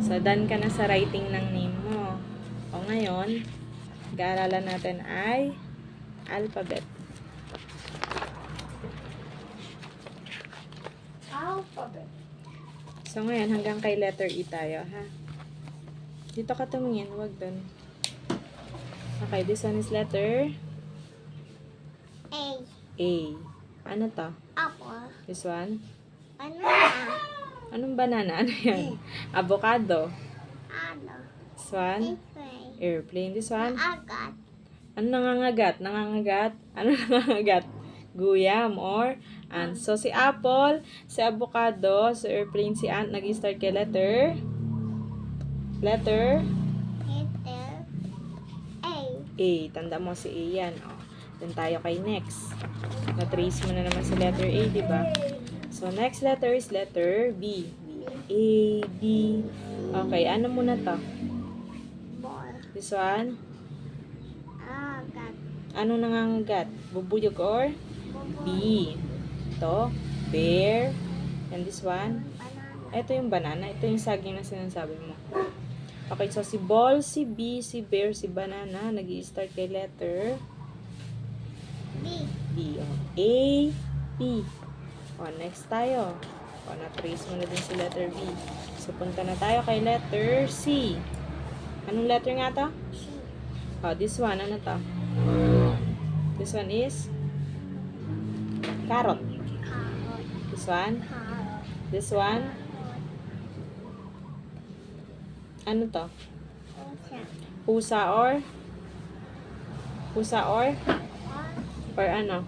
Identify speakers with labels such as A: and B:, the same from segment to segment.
A: So, done ka na sa writing ng name mo. O ngayon, pag-aaralan natin ay alphabet.
B: Alphabet.
A: So, ngayon, hanggang kay letter E tayo, ha? Dito ka tumingin, huwag dun. Okay, this one is letter
B: A.
A: A. Ano to?
B: Apple.
A: This one?
B: Banana.
A: Anong banana? Ano yan? Avocado.
B: Ano?
A: This one?
B: Airplane.
A: Airplane. This one?
B: Agat.
A: Ano nangangagat? Nangangagat? Ano nangangagat? Guyam or ant. So, si apple, si avocado, si airplane, si ant, nag-start kay letter? Letter?
B: Letter A.
A: A. Tanda mo si A yan. O. Doon tayo kay next. Na-trace mo na naman si letter A, di ba? So, next letter is letter B. A, B. Okay, ano muna to?
B: Ball.
A: This one?
B: Agat.
A: Ano nangangagat? Bubuyog or? B. Ito, bear. And this one?
B: Banana.
A: Ito yung banana. Ito yung saging na sinasabi mo. Okay, so si ball, si B, si bear, si banana, nag-i-start kay letter
B: B.
A: B. O. A, B. O, next tayo. O, na-trace mo na din si letter B. So, punta na tayo kay letter C. Anong letter nga to?
B: C.
A: O, this one. Ano to? This one is carrot.
B: Carrot.
A: This one?
B: Carrot.
A: This one? Ano to?
B: Pusa.
A: Pusa or? Pusa or? Or ano?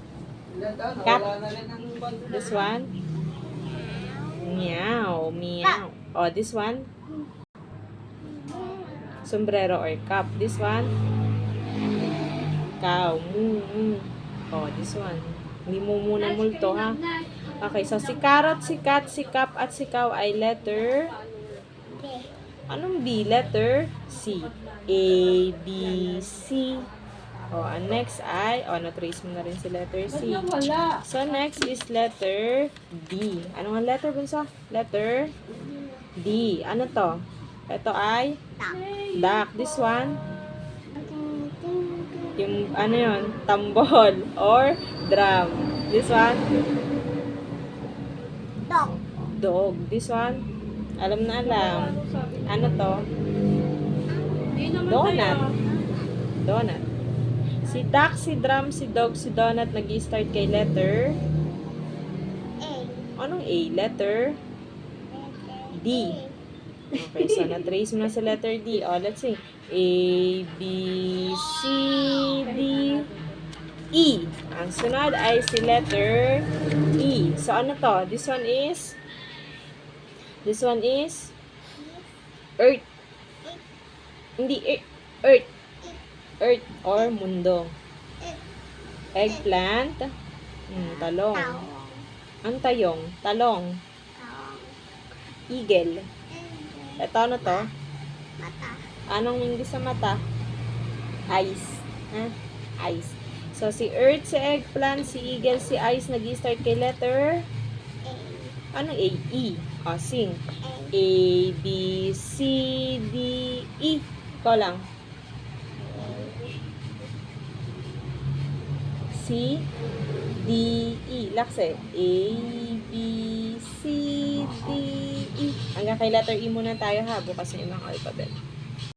A: Cat. This one? Meow. Meow. Oh, this one? Sombrero or cap. This one? Cow. Moo. Moo. Oh, this one. Hindi mo muna multo, ha? Okay, so si carrot, si cat, si cap, at si cow ay letter?
B: B.
A: Anong B? Letter C. A, B, C. O, ang next ay, na-trace mo na rin si letter C. So, next is letter D. Ano nga letter, bunso? Letter D. Ano to? Ito ay duck. This one, yung, ano yun? Tambol or drum. This one,
B: Dog.
A: dog. This one, alam na alam. Ano to? Donut. Donut. Si duck, si drum, si dog, si donut, nag-i-start kay letter?
B: A.
A: Anong A? Letter D. Okay, so na-trace mo na sa letter D. O, let's see. A, B, C, D, E. Ang sunod ay si letter E. So, ano to? This one is? This one is? Earth. Hindi, Earth. Earth or mundo. Eggplant. Talong.
B: Tawong.
A: Ang tayong. Talong.
B: Tawong.
A: Eagle. Ito ano to?
B: Mata.
A: Anong English sa mata? Eyes. Ha? Eyes. So, si Earth, si eggplant, si eagle, si eyes, nag-i-start kay letter?
B: A.
A: Anong A? E. O, sing.
B: A.
A: A, B, C, D, E. Ikaw lang. C, D, E. Lakse. A, B, C, D, E. Hanggang kay letter E muna tayo, ha. Bukas yung ibang alphabet.